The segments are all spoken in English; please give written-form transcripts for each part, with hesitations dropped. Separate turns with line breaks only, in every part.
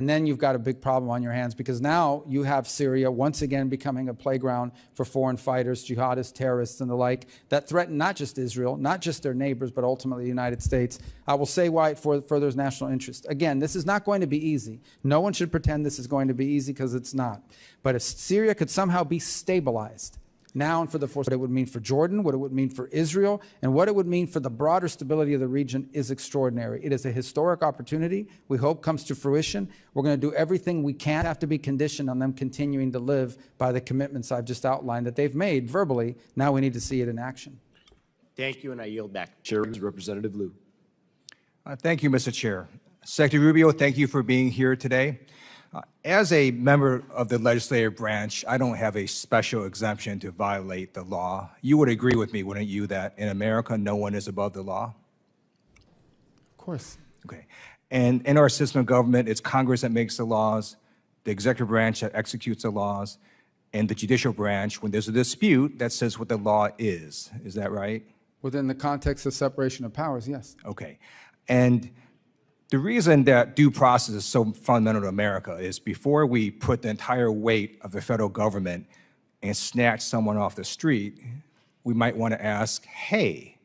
And then you've got a big problem on your hands, because now you have Syria once again becoming a playground for foreign fighters, jihadists, terrorists, and the like, that threaten not just Israel, not just their neighbors, but ultimately the United States. I will say why it furthers national interest. Again, this is not going to be easy. No one should pretend this is going to be easy, because it's not. But if Syria could somehow be stabilized, now and for the force, what it would mean for Jordan, what it would mean for Israel, and what it would mean for the broader stability of the region is extraordinary. It is a historic opportunity we hope comes to fruition. We're going to do everything we can. Have to be conditioned on them continuing to live by the commitments I've just outlined that they've made verbally. Now we need to see it in action.
Thank you, and I yield back.
Chair, Representative Liu.
Thank you, Mr. Chair. Secretary Rubio, thank you for being here today. As a member of the legislative branch, I don't have a special exemption to violate the law. You would agree with me, wouldn't you, that in America, no one is above the law?
Of course.
Okay. And in our system of government, it's Congress that makes the laws, the executive branch that executes the laws, and the judicial branch, when there's a dispute, that says what the law is. Is that right?
Within the context of separation of powers, yes.
Okay. And the reason that due process is so fundamental to America is before we put the entire weight of the federal government and snatch someone off the street, we might want to ask, hey,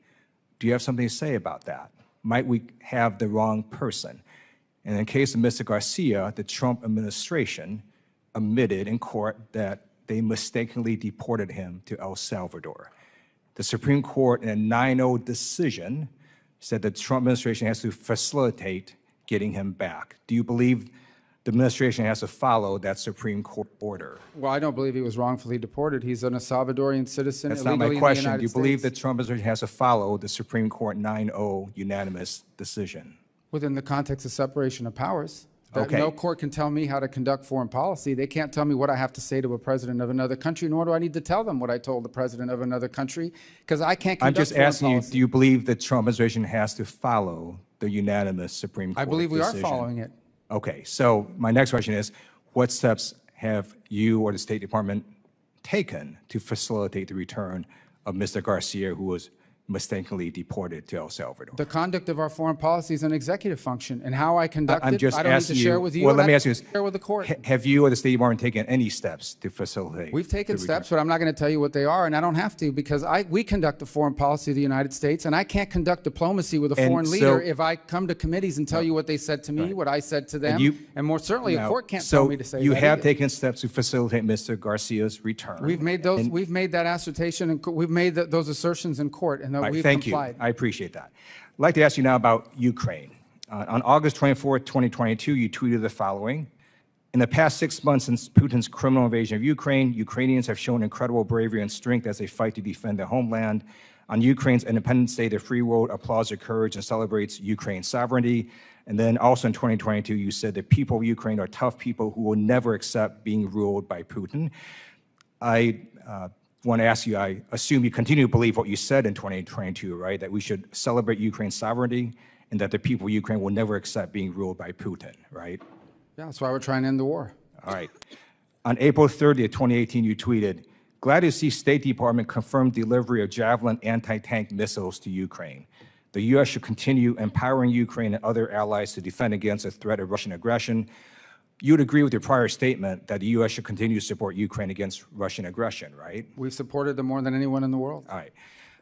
do you have something to say about that? Might we have the wrong person? And in the case of Mr. Garcia, the Trump administration admitted in court that they mistakenly deported him to El Salvador. The Supreme Court, in a 9-0 decision, said the Trump administration has to facilitate getting him back. Do you believe the administration has to follow that Supreme Court order?
Well, I don't believe he was wrongfully deported. He's an Salvadorian citizen.
That's not my
illegally in the
question.
United
Do you believe
States.
the Trump administration has to follow the Supreme Court 9-0 unanimous decision?
Within the context of separation of powers. That
Okay.
No court can tell me how to conduct foreign policy. They can't tell me what I have to say to a president of another country, nor do I need to tell them what I told the president of another country, because I can't
I'm
conduct
just
foreign
asking you,
policy.
do you believe the Trump administration has to follow the unanimous Supreme Court
I believe we
decision?
are following it.
Okay, so my next question is, what steps have you or the State Department taken to facilitate the return of Mr. Garcia, who was mistakenly deported to El Salvador?
The conduct of our foreign policy is an executive function, and how I conduct
I'm
it,
just
I don't need to
asking you.
share with you.
Well,
and
let me
I
ask you this:
share with the court.
Have you or the State Department taken any steps to facilitate?
We've taken
the
steps,
return?
but I'm not going to tell you what they are, and I don't have to, because we conduct the foreign policy of the United States, and I can't conduct diplomacy with a
And
foreign
so-
leader if I come to committees and tell you what they said to me, what I said to them, and more certainly a
Now,
court can't
so
tell me to say
you
that
have
either.
taken steps to facilitate Mr. Garcia's return.
We've made those. We've made that assertion, and we've made those assertions in court, and
All right,
we've
thank
complied.
you. I appreciate that. I'd like to ask you now about Ukraine. On August 24th, 2022, you tweeted the following. In the past 6 months since Putin's criminal invasion of Ukraine, Ukrainians have shown incredible bravery and strength as they fight to defend their homeland. On Ukraine's Independence Day, the free world applauds their courage and celebrates Ukraine's sovereignty. And then also in 2022, you said the people of Ukraine are tough people who will never accept being ruled by Putin. I want to ask you, I assume you continue to believe what you said in 2022, right? That we should celebrate Ukraine's sovereignty and that the people of Ukraine will never accept being ruled by Putin, right?
Yeah, that's why we're trying to end the war.
All right. On April 30th, 2018, you tweeted, glad to see State Department confirm delivery of Javelin anti-tank missiles to Ukraine. The U.S. should continue empowering Ukraine and other allies to defend against the threat of Russian aggression. You would agree with your prior statement that the U.S. should continue to support Ukraine against Russian aggression, right?
We've supported them more than anyone in the world.
All right.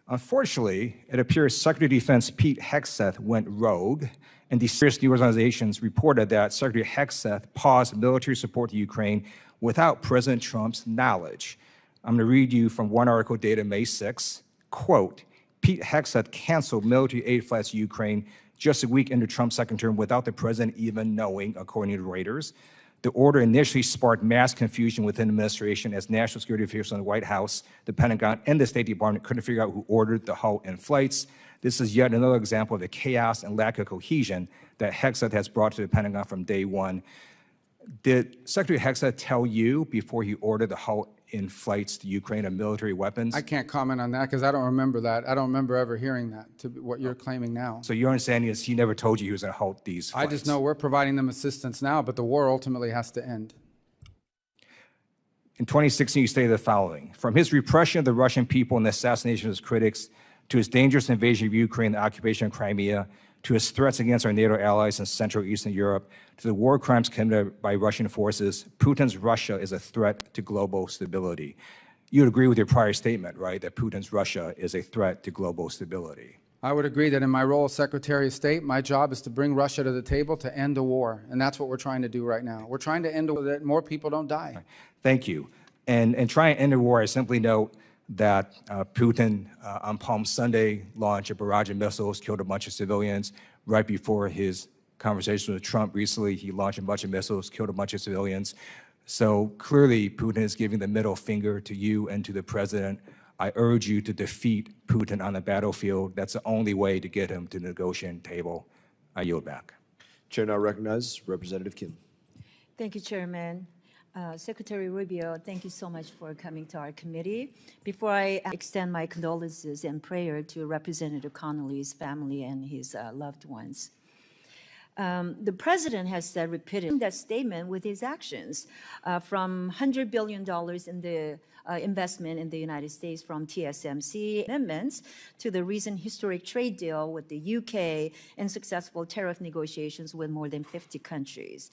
Unfortunately, it appears Secretary of Defense Pete Hegseth went rogue, and the serious news organizations reported that Secretary Hegseth paused military support to Ukraine without President Trump's knowledge. I'm going to read you from one article dated May 6, quote, Pete Hegseth canceled military aid flights to Ukraine just a week into Trump's second term without the president even knowing, according to Reuters. The order initially sparked mass confusion within the administration as national security officials in the White House, the Pentagon, and the State Department couldn't figure out who ordered the halt in flights. This is yet another example of the chaos and lack of cohesion that Hegseth has brought to the Pentagon from day one. Did Secretary Hegseth tell you before he ordered the halt in flights to Ukraine of military weapons?
I can't comment on that because I don't remember that. I don't remember ever hearing that, to what you're claiming now.
So your understanding is he never told you he was going to halt these flights?
I just know we're providing them assistance now, but the war ultimately has to end.
In 2016, you stated the following: from his repression of the Russian people and the assassination of his critics, to his dangerous invasion of Ukraine, the occupation of Crimea, to his threats against our NATO allies in Central Eastern Europe, to the war crimes committed by Russian forces, Putin's Russia is a threat to global stability. You would agree with your prior statement, right, that Putin's Russia is a threat to global stability?
I would agree that in my role as Secretary of State, my job is to bring Russia to the table to end a war, and that's what we're trying to do right now. We're trying to end a war that more people don't die.
Thank you. And trying to end a war, I simply note that Putin on Palm Sunday launched a barrage of missiles, killed a bunch of civilians. Right before his conversation with Trump recently, he launched a bunch of missiles, killed a bunch of civilians. So clearly, Putin is giving the middle finger to you and to the president. I urge you to defeat Putin on the battlefield. That's the only way to get him to the negotiating table. I yield back.
Chair now recognizes Representative Kim.
Thank you, Chairman. Secretary Rubio, thank you so much for coming to our committee. Before I extend my condolences and prayer to Representative Connolly's family and his loved ones. The president has said repeatedly that statement with his actions, from $100 billion in the investment in the United States from TSMC amendments to the recent historic trade deal with the UK and successful tariff negotiations with more than 50 countries.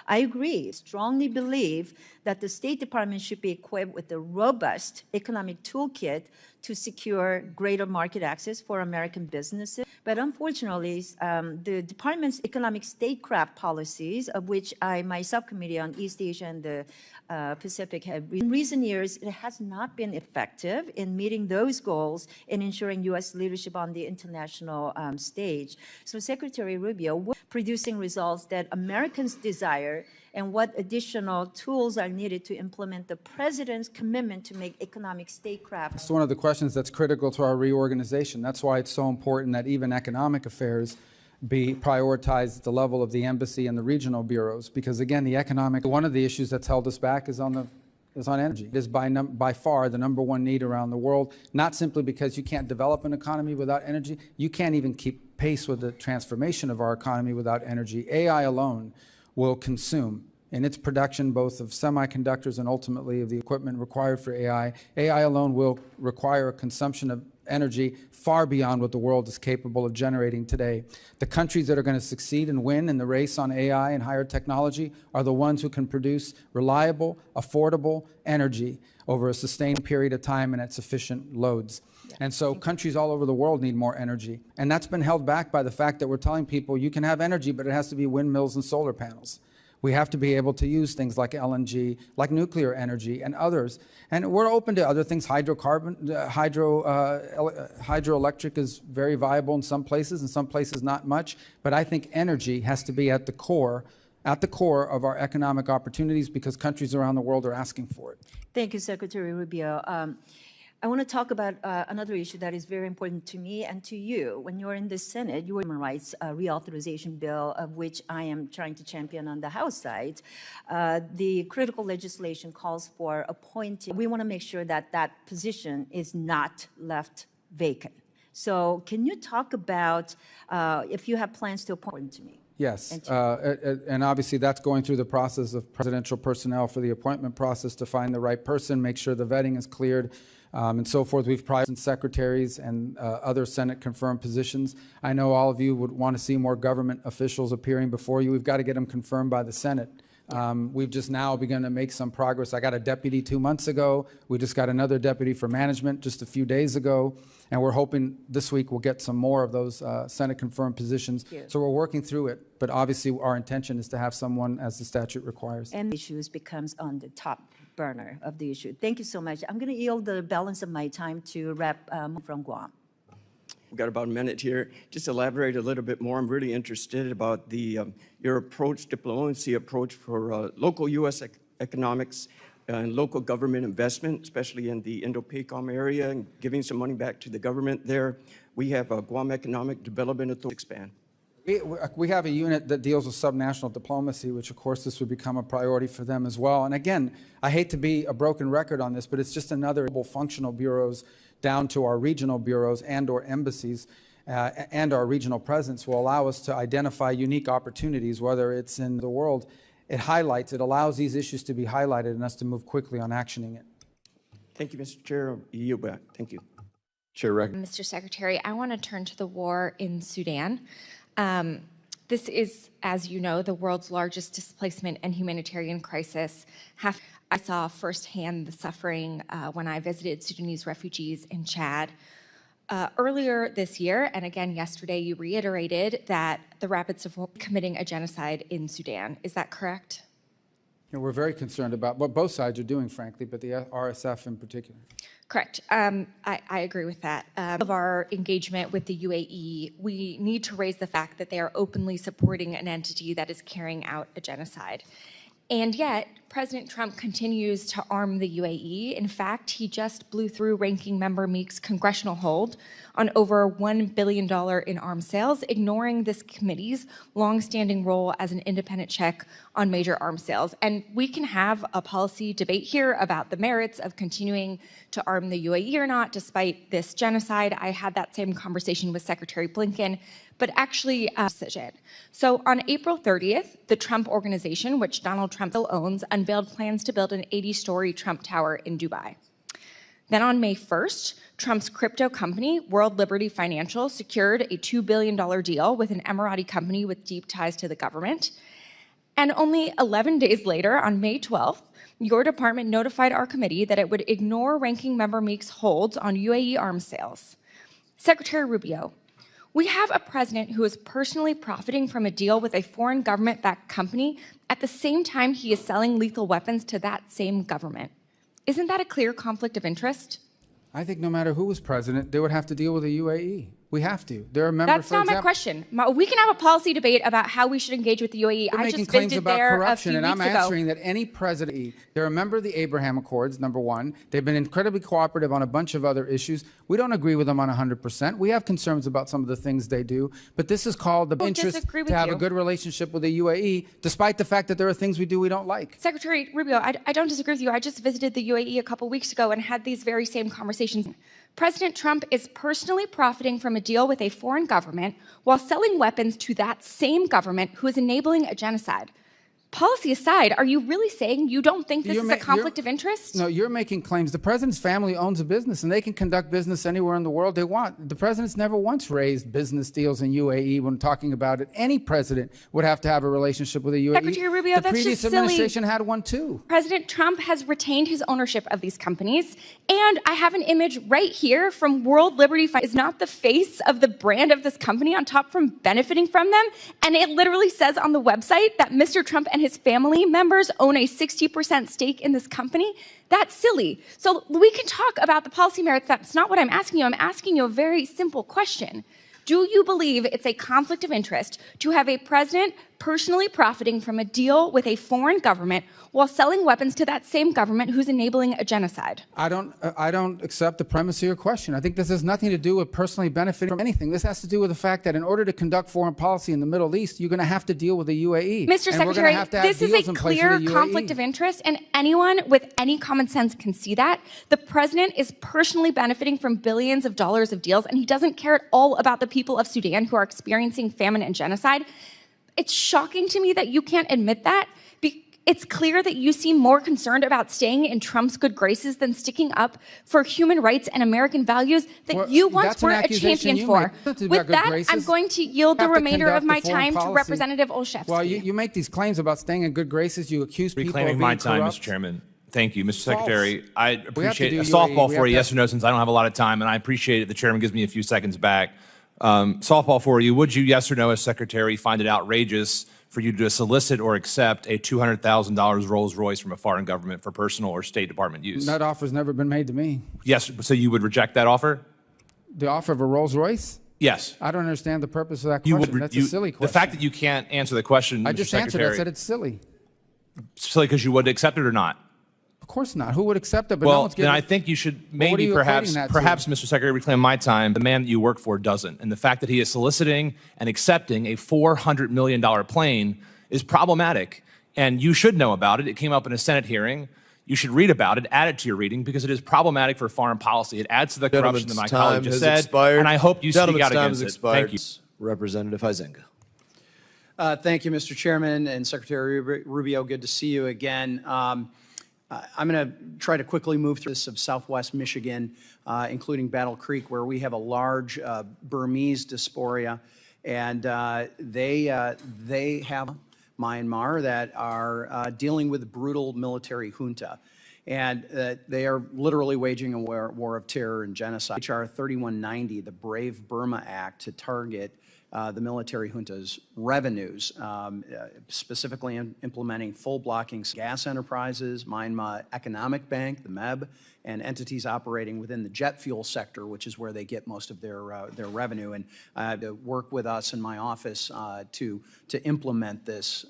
I agree, strongly believe that the State Department should be equipped with a robust economic toolkit to secure greater market access for American businesses. But unfortunately, the department's economic statecraft policies, of which my subcommittee on East Asia and the Pacific have, in recent years, it has not been effective in meeting those goals and ensuring U.S. leadership on the international stage. So Secretary Rubio, producing results that Americans desire, and what additional tools are needed to implement the president's commitment to make economic statecraft?
It's one of the questions that's critical to our reorganization. That's why it's so important that even economic affairs be prioritized at the level of the embassy and the regional bureaus, because again, one of the issues that's held us back is on energy. It is by far the #1 need around the world, not simply because you can't develop an economy without energy. You can't even keep pace with the transformation of our economy without energy. AI alone will consume in its production both of semiconductors and ultimately of the equipment required for AI. AI alone will require a consumption of energy far beyond what the world is capable of generating today. The countries that are going to succeed and win in the race on AI and higher technology are the ones who can produce reliable, affordable energy over a sustained period of time and at sufficient loads. And so countries all over the world need more energy. And that's been held back by the fact that we're telling people you can have energy, but it has to be windmills and solar panels. We have to be able to use things like LNG, like nuclear energy and others. And we're open to other things. Hydroelectric is very viable in some places not much. But I think energy has to be at the core of our economic opportunities because countries around the world are asking for it.
Thank you, Secretary Rubio. I want to talk about another issue that is very important to me and to you. When you're in the Senate, your human rights reauthorization bill, of which I am trying to champion on the House side, the critical legislation calls for appointing. We want to make sure that that position is not left vacant. So can you talk about if you have plans to appoint to me?
Yes, and obviously that's going through the process of presidential personnel for the appointment process to find the right person, make sure the vetting is cleared, and so forth. We've prioritized secretaries and other Senate-confirmed positions. I know all of you would want to see more government officials appearing before you. We've got to get them confirmed by the Senate. We've just now begun to make some progress. I got a deputy 2 months ago. We just got another deputy for management just a few days ago. And we're hoping this week we'll get some more of those Senate-confirmed positions. So we're working through it. But obviously our intention is to have someone as the statute requires.
And issues becomes on the top burner of the issue. Thank you so much. I'm going to yield the balance of my time to Rep. From Guam.
We've got about a minute here. Just elaborate a little bit more. I'm really interested about your approach, diplomacy approach for local U.S. economics and local government investment, especially in the Indo-PACOM area, and giving some money back to the government there. We have a Guam Economic Development Authority expand.
We have a unit that deals with subnational diplomacy, which of course this would become a priority for them as well. And again, I hate to be a broken record on this, but it's just another functional bureaus down to our regional bureaus and or embassies and our regional presence will allow us to identify unique opportunities, whether it's in the world. It allows these issues to be highlighted and us to move quickly on actioning it.
Thank you, Mr. Chair. You back. Thank you.
Chair
Mr. Secretary, I want to turn to the war in Sudan. This is, as you know, the world's largest displacement and humanitarian crisis. I saw firsthand the suffering when I visited Sudanese refugees in Chad. Earlier this year, and again yesterday, you reiterated that the Rapids are committing a genocide in Sudan. Is that correct?
We're very concerned about what both sides are doing, frankly, but the RSF in particular.
Correct. I agree with that. Of our engagement with the UAE, we need to raise the fact that they are openly supporting an entity that is carrying out a genocide. And yet, President Trump continues to arm the UAE. In fact, he just blew through Ranking Member Meek's congressional hold on over $1 billion in arms sales, ignoring this committee's longstanding role as an independent check on major arms sales. And we can have a policy debate here about the merits of continuing to arm the UAE or not, despite this genocide. I had that same conversation with Secretary Blinken, but actually decision. So on April 30th, the Trump Organization, which Donald Trump still owns, unveiled plans to build an 80-story Trump Tower in Dubai. Then on May 1st, Trump's crypto company, World Liberty Financial, secured a $2 billion deal with an Emirati company with deep ties to the government. And only 11 days later, on May 12th, your department notified our committee that it would ignore Ranking Member Meek's holds on UAE arms sales. Secretary Rubio, we have a president who is personally profiting from a deal with a foreign government-backed company at the same time he is selling lethal weapons to that same government. Isn't that a clear conflict of interest?
I think no matter who was president, they would have to deal with the UAE. We have to. They're a member.
That's not my question. We can have a policy debate about how we should engage with the UAE.
They're making claims about corruption, and I'm answering that any president, they're a member of the Abraham Accords, number one. They've been incredibly cooperative on a bunch of other issues. We don't agree with them on 100%. We have concerns about some of the things they do, but this is called the interest to have a good relationship with the UAE, despite the fact that there are things we do we don't like.
Secretary Rubio, I don't disagree with you. I just visited the UAE a couple weeks ago and had these very same conversations. President Trump is personally profiting from a deal with a foreign government while selling weapons to that same government who is enabling a genocide. Policy aside, are you really saying you don't think this is a conflict of interest?
No, you're making claims. The president's family owns a business, and they can conduct business anywhere in the world they want. The president's never once raised business deals in UAE when talking about it. Any president would have to have a relationship with the UAE.
Secretary Rubio, that's just silly.
The previous administration had one too.
President Trump has retained his ownership of these companies, and I have an image right here from World Liberty Financial. Is not the face of the brand of this company on top from benefiting from them, and it literally says on the website that Mr. Trump and his family members own a 60% stake in this company. That's silly. So we can talk about the policy merits. That's not what I'm asking you. I'm asking you a very simple question. Do you believe it's a conflict of interest to have a president personally profiting from a deal with a foreign government while selling weapons to that same government who's enabling a genocide?
I don't accept the premise of your question. I think this has nothing to do with personally benefiting from anything. This has to do with the fact that in order to conduct foreign policy in the Middle East, you're going to have to deal with the UAE.
Mr. Secretary, this is a clear conflict of interest, and anyone with any common sense can see that. The president is personally benefiting from billions of dollars of deals, and he doesn't care at all about the people of Sudan who are experiencing famine and genocide. It's shocking to me that you can't admit that. It's clear that you seem more concerned about staying in Trump's good graces than sticking up for human rights and American values that you once were a champion for. With that, I'm going to yield the remainder of my time to Representative Olszewski.
Well, you make these claims about staying in good graces. You accuse people of being
reclaiming my time,
corrupt.
Mr. Chairman. Thank you, Mr. Secretary. I appreciate a
UAE.
softball for you, yes or no, since I don't have a lot of time, and I appreciate it. The chairman gives me a few seconds back. Softball for you. Would you, yes or no, as Secretary, find it outrageous for you to solicit or accept a $200,000 Rolls Royce from a foreign government for personal or State Department use?
That offer's never been made to me.
Yes, so you would reject that offer?
The offer of a Rolls Royce?
Yes.
I don't understand the purpose of that question. That's a silly question.
The fact that you can't answer the question,
I just
Mr.
answered.
Secretary,
I said it's silly.
Silly because you would accept it or not?
Of course not. Who would accept it? But
Well,
no one's
then
giving
I think you should
Well, what are
maybe
you
perhaps,
equating that to?
Mr. Secretary, reclaim my time. The man that you work for doesn't. And the fact that he is soliciting and accepting a $400 million plane is problematic. And you should know about it. It came up in a Senate hearing. You should read about it, add it to your reading, because it is problematic for foreign policy. It adds to the corruption that my colleague just said. And I hope you speak out against it. Thank you.
Representative Huizenga.
Thank you, Mr. Chairman and Secretary Rubio. Good to see you again. I'm going to try to quickly move through this of Southwest Michigan, including Battle Creek, where we have a large Burmese diaspora. And they have Myanmar that are dealing with brutal military junta. And they are literally waging a war of terror and genocide. H.R. 3190, the Brave Burma Act, to target the military junta's revenues, specifically implementing full blocking gas enterprises, Myanmar Economic Bank, the MEB, and entities operating within the jet fuel sector, which is where they get most of their revenue. And to work with us in my office to implement this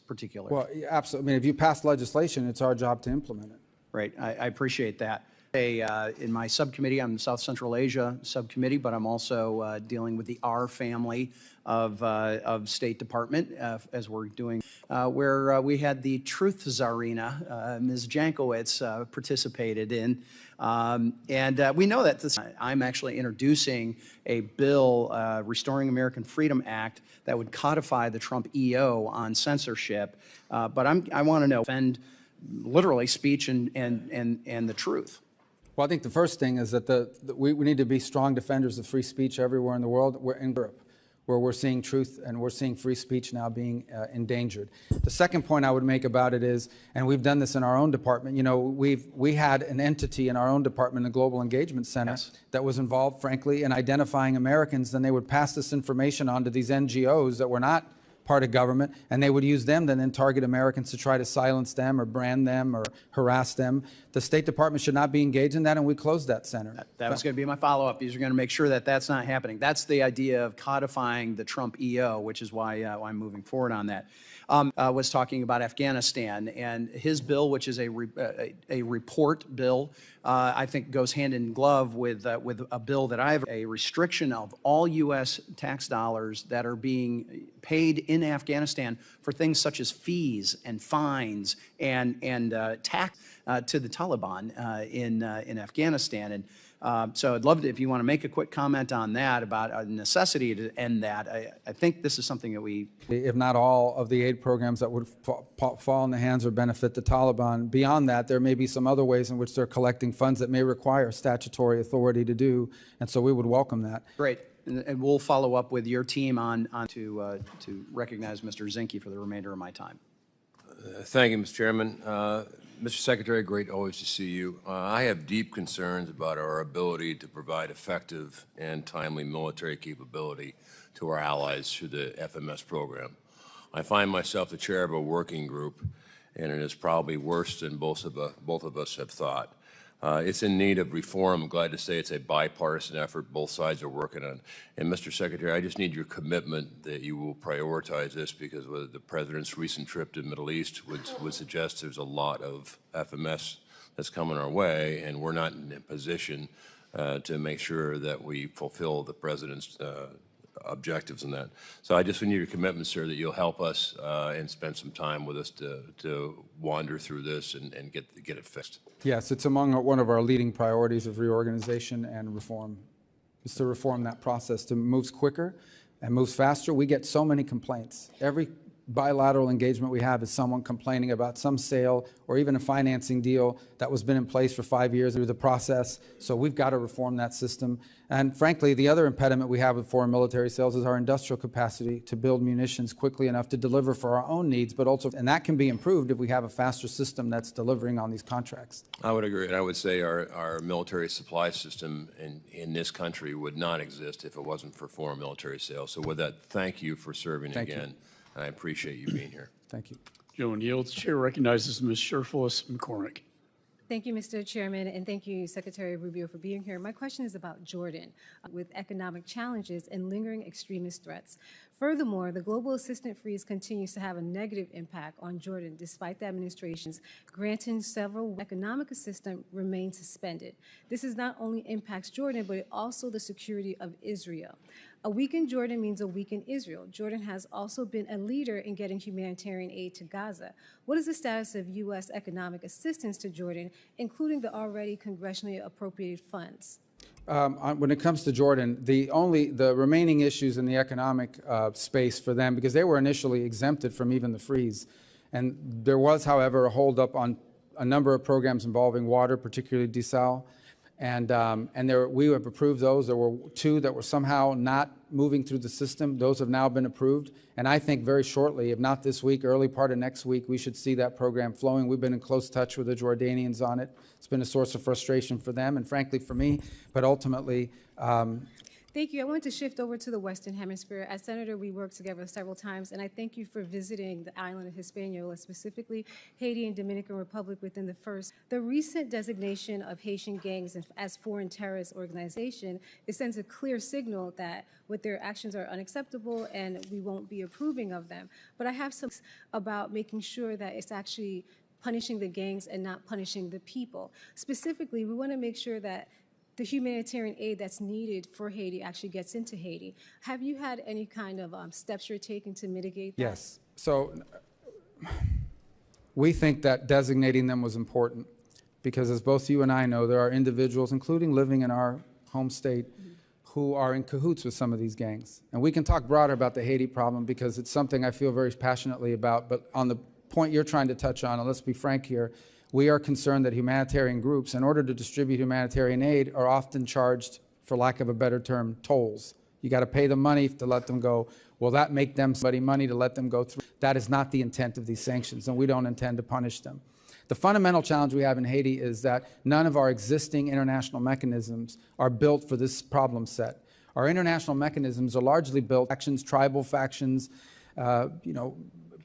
particular.
Well, absolutely. I mean, if you pass legislation, it's our job to implement it.
Right. I appreciate that. In my subcommittee, I'm the South Central Asia subcommittee, but I'm also dealing with the R family of State Department as we're doing, where we had the Truth Czarina, Ms. Jankowicz, participated in. And we know that I'm actually introducing a bill, Restoring American Freedom Act, that would codify the Trump EO on censorship. But I want to know, defend literally speech and the truth.
Well, I think the first thing is that we need to be strong defenders of free speech everywhere in the world. We're in Europe, where we're seeing truth and we're seeing free speech now being endangered. The second point I would make about it is, and we've done this in our own department, you know, we had an entity in our own department, the Global Engagement Center,
Yes.
that was involved, frankly, in identifying Americans. Then they would pass this information on to these NGOs that were not part of government, and they would use them to then target Americans to try to silence them or brand them or harass them. The State Department should not be engaged in that, and we closed that center.
That was going to be my follow-up. These are going to make sure that that's not happening. That's the idea of codifying the Trump EO, which is why I'm moving forward on that. Was talking about Afghanistan, and his bill, which is a report bill, I think goes hand in glove with a bill that I have, a restriction of all U.S. tax dollars that are being paid in Afghanistan for things such as fees and fines and tax to the Taliban in Afghanistan. And so I'd love to, if you want to make a quick comment on that, about a necessity to end that. I think this is something that we...
If not all of the aid programs that would fall in the hands or benefit the Taliban. Beyond that, there may be some other ways in which they're collecting funds that may require statutory authority to do, and so we would welcome that.
Great. And we'll follow up with your team on to recognize Mr. Zinke for the remainder of my time.
Thank you, Mr. Chairman. Mr. Secretary, great always to see you. I have deep concerns about our ability to provide effective and timely military capability to our allies through the FMS program. I find myself the chair of a working group, and it is probably worse than both of us have thought. It's in need of reform. I'm glad to say it's a bipartisan effort both sides are working on. And Mr. Secretary, I just need your commitment that you will prioritize this, because the President's recent trip to the Middle East would suggest there's a lot of FMS that's coming our way, and we're not in a position to make sure that we fulfill the President's objectives in that. So I just need your commitment, sir, that you'll help us and spend some time with us to wander through this and get it fixed.
Yes, it's among one of our leading priorities of reorganization and reform, is to reform that process, to moves quicker and moves faster. We get so many complaints. Every bilateral engagement we have is someone complaining about some sale or even a financing deal that was been in place for 5 years through the process. So we've got to reform that system. And frankly, the other impediment we have with foreign military sales is our industrial capacity to build munitions quickly enough to deliver for our own needs, but also, and that can be improved if we have a faster system that's delivering on these contracts.
I would agree, and I would say our military supply system in this country would not exist if it wasn't for foreign military sales. So with that, thank you for serving again. I appreciate you being here.
Thank you.
Joan yields. Chair recognizes Ms. Sherfullis McCormick.
Thank you, Mr. Chairman, and thank you, Secretary Rubio, for being here. My question is about Jordan, with economic challenges and lingering extremist threats. Furthermore, the global assistance freeze continues to have a negative impact on Jordan, despite the administration's granting several economic assistance remain suspended. This is not only impacts Jordan, but it also the security of Israel. A weakened Jordan means a weakened Israel. Jordan has also been a leader in getting humanitarian aid to Gaza. What is the status of U.S. economic assistance to Jordan, including the already congressionally appropriated funds?
When it comes to Jordan, the remaining issues in the economic space for them, because they were initially exempted from even the freeze. And there was, however, a holdup on a number of programs involving water, particularly desal. And we have approved those. There were 2 that were somehow not moving through the system. Those have now been approved. And I think very shortly, if not this week, early part of next week, we should see that program flowing. We've been in close touch with the Jordanians on it. It's been a source of frustration for them and frankly for me, but ultimately,
Thank you. I want to shift over to the Western Hemisphere. As Senator, we worked together several times, and I thank you for visiting the island of Hispaniola, specifically Haiti and Dominican Republic within the first. The recent designation of Haitian gangs as foreign terrorist organization, it sends a clear signal that what their actions are unacceptable and we won't be approving of them. But I have some about making sure that it's actually punishing the gangs and not punishing the people. Specifically, we want to make sure that the humanitarian aid that's needed for Haiti actually gets into Haiti. Have you had any kind of steps you're taking to mitigate that?
yes. So we think that designating them was important because as both you and I know, there are individuals, including living in our home state, who are in cahoots with some of these gangs. And we can talk broader about the Haiti problem because it's something I feel very passionately about, but on the point you're trying to touch on, and let's be frank here, we are concerned that humanitarian groups, in order to distribute humanitarian aid, are often charged, for lack of a better term, tolls. You got to pay them money to let them go. Will that make them somebody money to let them go through? That is not the intent of these sanctions, and we don't intend to punish them. The fundamental challenge we have in Haiti is that none of our existing international mechanisms are built for this problem set. Our international mechanisms are largely built factions, tribal factions,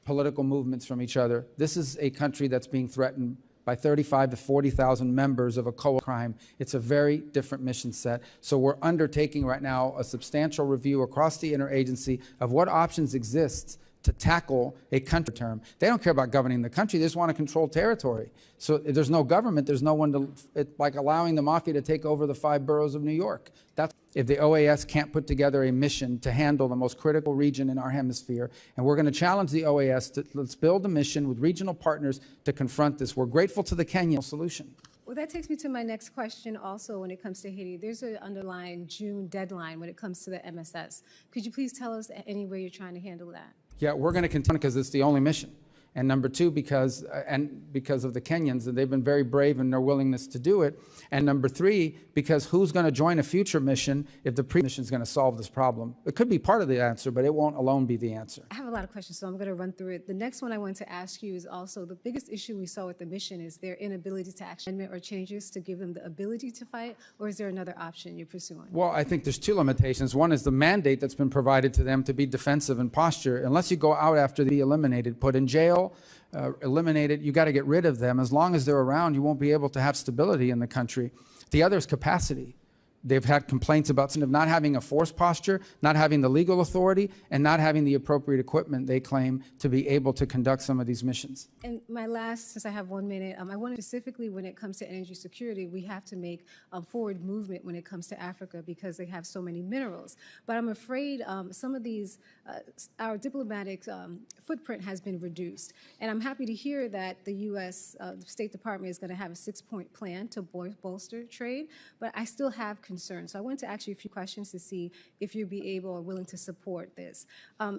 political movements from each other. This is a country that's being threatened by 35 to 40,000 members of a crime. It's a very different mission set. So we're undertaking right now a substantial review across the interagency of what options exist to tackle a country term. They don't care about governing the country, they just want to control territory. So if there's no government, there's no one to, it's like allowing the mafia to take over the 5 boroughs of New York. That's if the OAS can't put together a mission to handle the most critical region in our hemisphere. And we're going to challenge the OAS to let's build a mission with regional partners to confront this. We're grateful to the Kenyan solution.
Well, that takes me to my next question also when it comes to Haiti. There's an underlying June deadline when it comes to the MSS. Could you please tell us any way you're trying to handle that?
Yeah, we're going to continue because it's the only mission. And number 2, because of the Kenyans, and they've been very brave in their willingness to do it. And number 3, because who's going to join a future mission if the pre-mission is going to solve this problem? It could be part of the answer, but it won't alone be the answer.
I have a lot of questions, so I'm going to run through it. The next one I want to ask you is also the biggest issue we saw with the mission is their inability to actually amendment or changes to give them the ability to fight, or is there another option you're pursuing?
Well, I think there's 2 limitations. One is the mandate that's been provided to them to be defensive in posture. Unless you go out after the eliminated, put in jail, eliminated, you got to get rid of them. As long as they're around, you won't be able to have stability in the country. The other is capacity. They've had complaints about not having a force posture, not having the legal authority, and not having the appropriate equipment, they claim, to be able to conduct some of these missions.
And my last, since I have 1 minute, I want to specifically when it comes to energy security, we have to make a forward movement when it comes to Africa because they have so many minerals. But I'm afraid some of these, our diplomatic footprint has been reduced. And I'm happy to hear that the U.S. State Department is going to have a 6-point plan to bolster trade, but I still have concerns. So I wanted to ask you a few questions to see if you'd be able or willing to support this.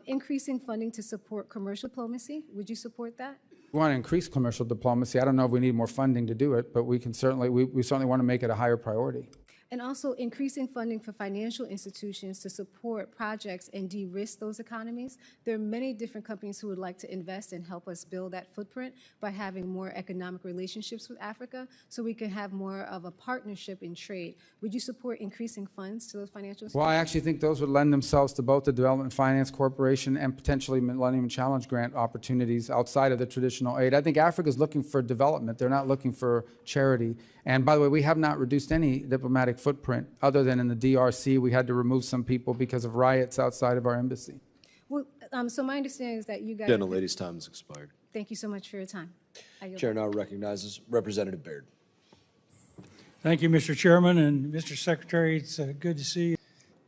Increasing funding to support commercial diplomacy, would you support that?
We want to increase commercial diplomacy. I don't know if we need more funding to do it, but we certainly want to make it a higher priority.
And also increasing funding for financial institutions to support projects and de-risk those economies. There are many different companies who would like to invest and help us build that footprint by having more economic relationships with Africa so we can have more of a partnership in trade. Would you support increasing funds to those financial institutions?
Well, I actually think those would lend themselves to both the Development Finance Corporation and potentially Millennium Challenge Grant opportunities outside of the traditional aid. I think Africa is looking for development. They're not looking for charity. And by the way, we have not reduced any diplomatic footprint other than in the DRC. We had to remove some people because of riots outside of our embassy.
Well, so my understanding is that you guys...
Gentlelady's time has expired.
Thank you so much for your time.
Chair now recognizes Representative Baird.
Thank you, Mr. Chairman, and Mr. Secretary, it's good to see you.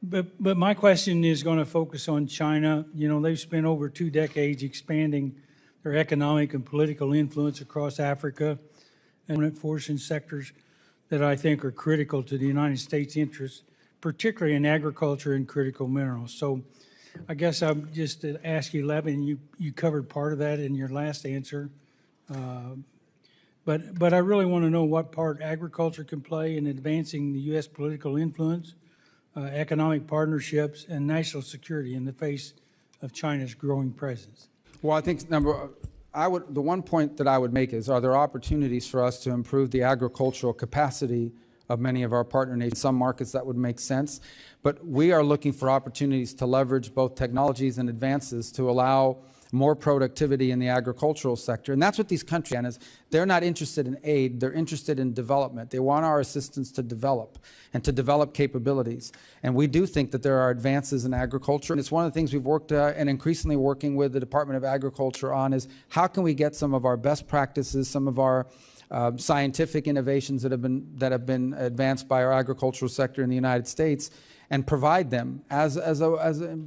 But my question is going to focus on China. You know, they've spent over 2 decades expanding their economic and political influence across Africa and enforcing sectors that I think are critical to the United States interests, particularly in agriculture and critical minerals. So I guess I'm just to ask you, Levin, you covered part of that in your last answer. But I really want to know what part agriculture can play in advancing the U.S. political influence, economic partnerships, and national security in the face of China's growing presence.
Well, I think the one point that I would make is, are there opportunities for us to improve the agricultural capacity of many of our partner nations? Some markets that would make sense, but we are looking for opportunities to leverage both technologies and advances to allow more productivity in the agricultural sector. And that's what these countries is. They're not interested in aid, they're interested in development. They want our assistance to develop and to develop capabilities. And we do think that there are advances in agriculture. And it's one of the things we've worked and increasingly working with the Department of Agriculture on is how can we get some of our best practices, some of our scientific innovations that have been advanced by our agricultural sector in the United States and provide them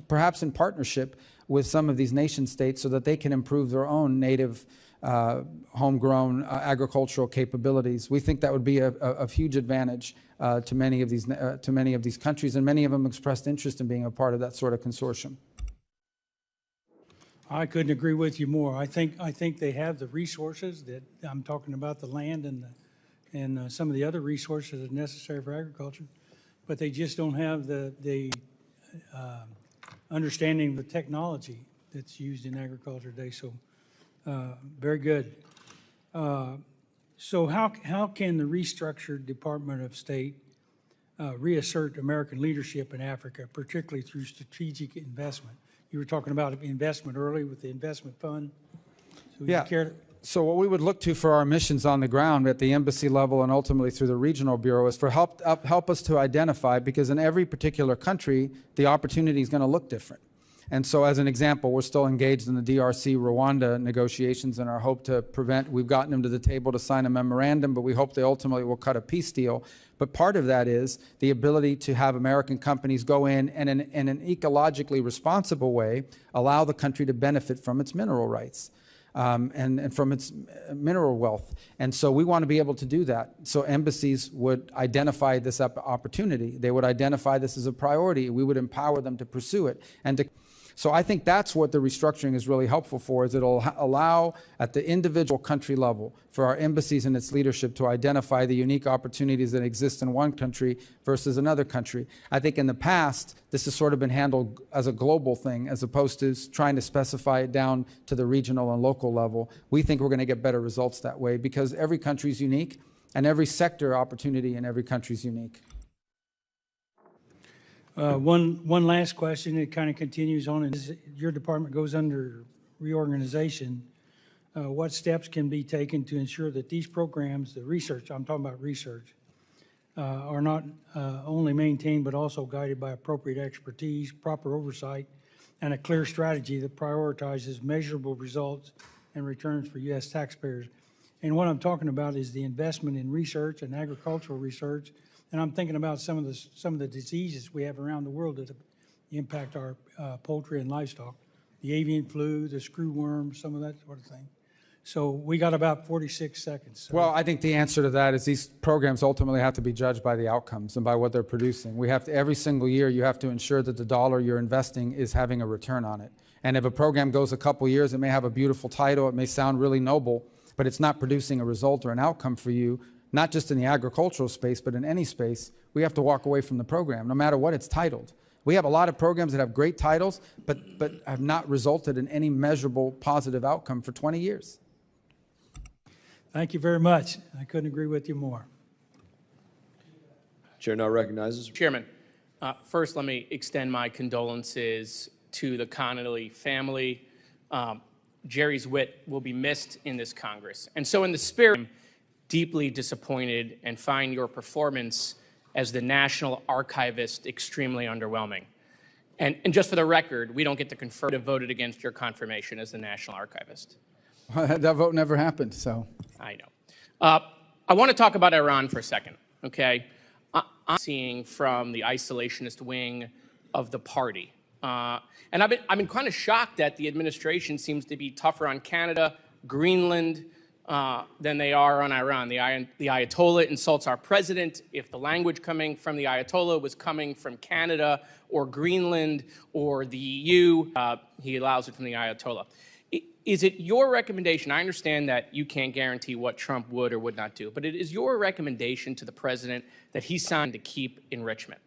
perhaps in partnership with some of these nation states so that they can improve their own native homegrown agricultural capabilities. We think that would be a huge advantage to many of these countries, and many of them expressed interest in being a part of that sort of consortium.
I couldn't agree with you more. I think they have the resources that I'm talking about, the land and some of the other resources that are necessary for agriculture, but they just don't have the understanding of the technology that's used in agriculture today. So very good. So how can the restructured Department of State reassert American leadership in Africa, particularly through strategic investment? You were talking about investment early with the investment fund. So
yeah. So what we would look to for our missions on the ground at the embassy level and ultimately through the regional bureau is for help us to identify, because in every particular country, the opportunity is going to look different. And so as an example, we're still engaged in the DRC Rwanda negotiations, and our hope to we've gotten them to the table to sign a memorandum, but we hope they ultimately will cut a peace deal. But part of that is the ability to have American companies go in and in an ecologically responsible way, allow the country to benefit from its mineral rights. And from its mineral wealth. And so we want to be able to do that. So embassies would identify this opportunity. They would identify this as a priority. We would empower them to pursue it. So I think that's what the restructuring is really helpful for, is it'll allow at the individual country level for our embassies and its leadership to identify the unique opportunities that exist in one country versus another country. I think in the past, this has sort of been handled as a global thing as opposed to trying to specify it down to the regional and local level. We think we're going to get better results that way because every country is unique and every sector opportunity in every country is unique.
One last question. It kind of continues on. As your department goes under reorganization, what steps can be taken to ensure that these programs, the research, I'm talking about research, are not only maintained but also guided by appropriate expertise, proper oversight, and a clear strategy that prioritizes measurable results and returns for U.S. taxpayers? And what I'm talking about is the investment in research and agricultural research. And I'm thinking about some of the diseases we have around the world that impact our poultry and livestock, the avian flu, the screwworm, some of that sort of thing. So we got about 46 seconds. So.
Well, I think the answer to that is these programs ultimately have to be judged by the outcomes and by what they're producing. We have to, every single year, you have to ensure that the dollar you're investing is having a return on it. And if a program goes a couple years, it may have a beautiful title, it may sound really noble, but it's not producing a result or an outcome for you. Not just in the agricultural space, but in any space, we have to walk away from the program, no matter what it's titled. We have a lot of programs that have great titles, but have not resulted in any measurable positive outcome for 20 years.
Thank you very much. I couldn't agree with you more.
Chair now recognizes.
Chairman, first let me extend my condolences to the Connolly family. Jerry's wit will be missed in this Congress. And so in the spirit, deeply disappointed and find your performance as the National Archivist extremely underwhelming. And just for the record, we don't get to confer to voted against your confirmation as the National Archivist.
That vote never happened, so.
I know. I want to talk about Iran for a second, okay? I'm seeing from the isolationist wing of the party. And I've been kind of shocked that the administration seems to be tougher on Canada, Greenland, than they are on Iran. The Ayatollah insults our president. If the language coming from the Ayatollah was coming from Canada or Greenland or the EU, he allows it from the Ayatollah. is it your recommendation? I understand that you can't guarantee what Trump would or would not do, but it is your recommendation to the president that he signed to keep enrichment?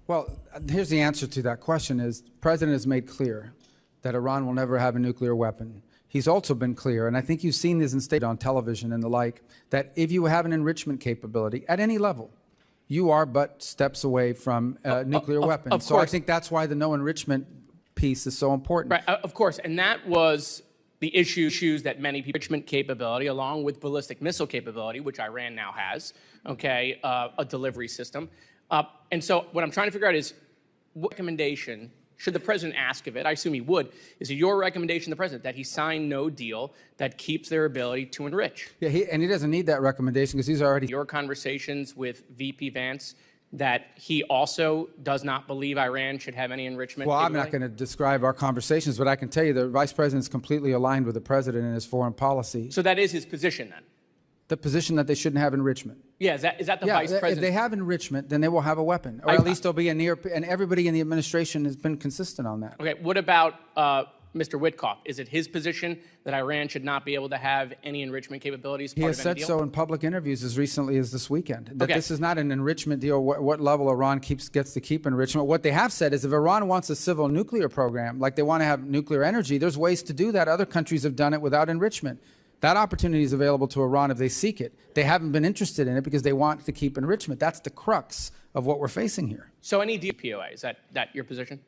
Well, here's the answer to that question is the president has made clear that Iran will never have a nuclear weapon. He's also been clear, and I think you've seen this in state on television and the like, that if you have an enrichment capability at any level, you are but steps away from a nuclear weapon.
Of
so I
course.
think that's why the no enrichment piece is so important.
Right, of course, and that was the issues that many people, enrichment capability, along with ballistic missile capability, which Iran now has, okay, a delivery system. And so what I'm trying to figure out is what recommendation should the president ask of it? I assume he would. Is it your recommendation to the president that he sign no deal that keeps their ability to enrich?
Yeah, and he doesn't need that recommendation because he's already.
Your conversations with VP Vance that he also does not believe Iran should have any enrichment
Well, I'm
capability?
not going to describe our conversations, but I can tell you the vice president is completely aligned with the president in his foreign policy.
So that is his position then?
The position that they shouldn't have enrichment.
Yeah, is that the
Yeah,
vice president?
if they have enrichment, then they will have a weapon, or at least there'll be a near. And everybody in the administration has been consistent on that.
Okay, what about Mr. Witkoff? Is it his position that Iran should not be able to have any enrichment capabilities?
He
Part
has
of any
said
deal?
so in public interviews as recently as this weekend. That
Okay.
this is not an enrichment deal. What level Iran gets to keep enrichment? What they have said is if Iran wants a civil nuclear program, like they want to have nuclear energy, there's ways to do that. Other countries have done it without enrichment. That opportunity is available to Iran if they seek it. They haven't been interested in it because they want to keep enrichment. That's the crux of what we're facing here.
So any deal POA, is that your position?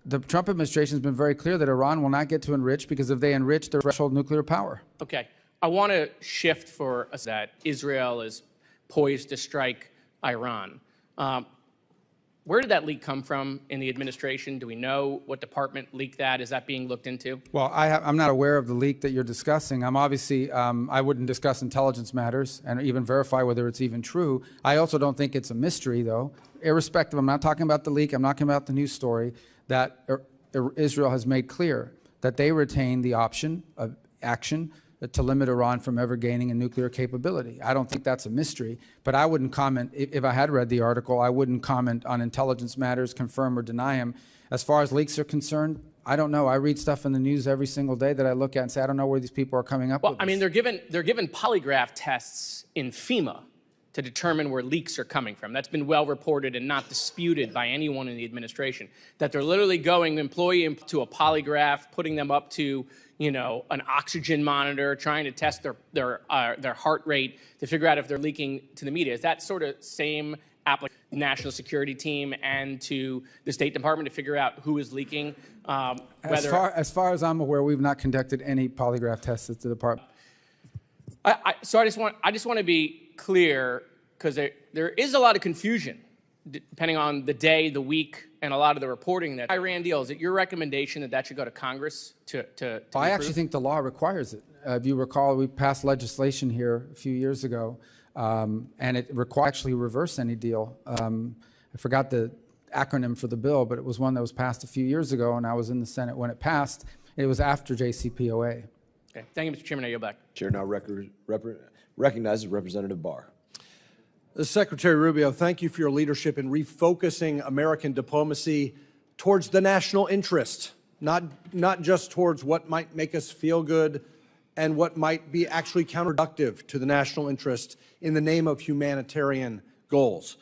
The Trump administration has been very clear that Iran will not get to enrich because if they enrich, their threshold nuclear power.
Okay, I want to shift for us that Israel is poised to strike Iran. Where did that leak come from in the administration? Do we know what department leaked that? Is that being looked into?
Well, I'm not aware of the leak that you're discussing. I'm obviously, I wouldn't discuss intelligence matters and even verify whether it's even true. I also don't think it's a mystery, though. Irrespective, I'm not talking about the leak. I'm not talking about the news story that Israel has made clear that they retain the option of action to limit Iran from ever gaining a nuclear capability. I don't think that's a mystery, but I wouldn't comment. If I had read the article, I wouldn't comment on intelligence matters, confirm or deny them. As far as leaks are concerned, I don't know. I read stuff in the news every single day that I look at and say, I don't know where these people are coming up with
Well, I mean, they're given polygraph tests in FEMA to determine where leaks are coming from. That's been well reported and not disputed by anyone in the administration, that they're literally going employee to a polygraph, putting them up to, you know, an oxygen monitor, trying to test their heart rate to figure out if they're leaking to the media. Is that sort of same application to the national security team and to the State Department to figure out who is leaking?
As far as I'm aware, we've not conducted any polygraph tests at the department.
So I just want to be clear, because there is a lot of confusion depending on the day, the week, and a lot of the reporting that Iran deal. Is it your recommendation that that should go to Congress to
I actually think the law requires it. If you recall, we passed legislation here a few years ago, and it requires actually reverse any deal. I forgot the acronym for the bill, but it was one that was passed a few years ago, and I was in the Senate when it passed. It was after JCPOA.
Okay. Thank you, Mr. Chairman. I yield back.
Chair now recognizes Representative Barr.
Secretary Rubio, thank you for your leadership in refocusing American diplomacy towards the national interest, not just towards what might make us feel good and what might be actually counterproductive to the national interest in the name of humanitarian goals.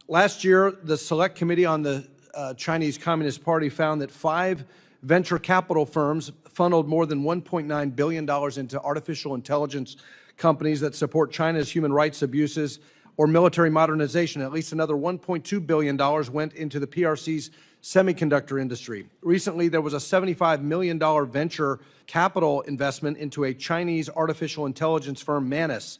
Last year, the Select Committee on the Chinese Communist Party found that 5 venture capital firms funneled more than $1.9 billion into artificial intelligence companies that support China's human rights abuses or military modernization. At least another $1.2 billion went into the PRC's semiconductor industry. Recently, there was a $75 million venture capital investment into a Chinese artificial intelligence firm, Manus.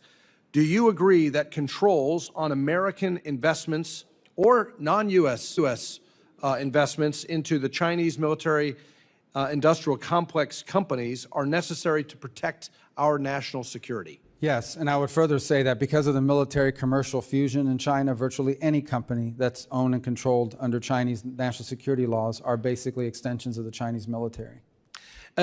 Do you agree that controls on American investments or non-U.S. investments into the Chinese military industrial complex companies are necessary to protect our national security?
Yes, and I would further say that because of the military-commercial fusion in China, virtually any company that's owned and controlled under Chinese national security laws are basically extensions of the Chinese military.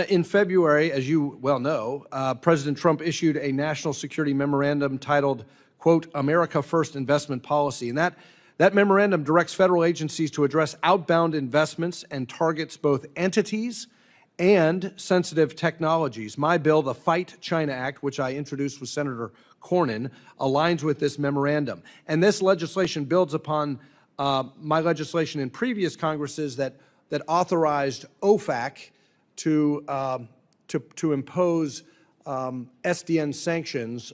In February, as you well know, President Trump issued a national security memorandum titled, quote, America First Investment Policy. And that memorandum directs federal agencies to address outbound investments and targets both entities and sensitive technologies. My bill, the Fight China Act, which I introduced with Senator Cornyn, aligns with this memorandum. And this legislation builds upon my legislation in previous Congresses that authorized OFAC to impose SDN sanctions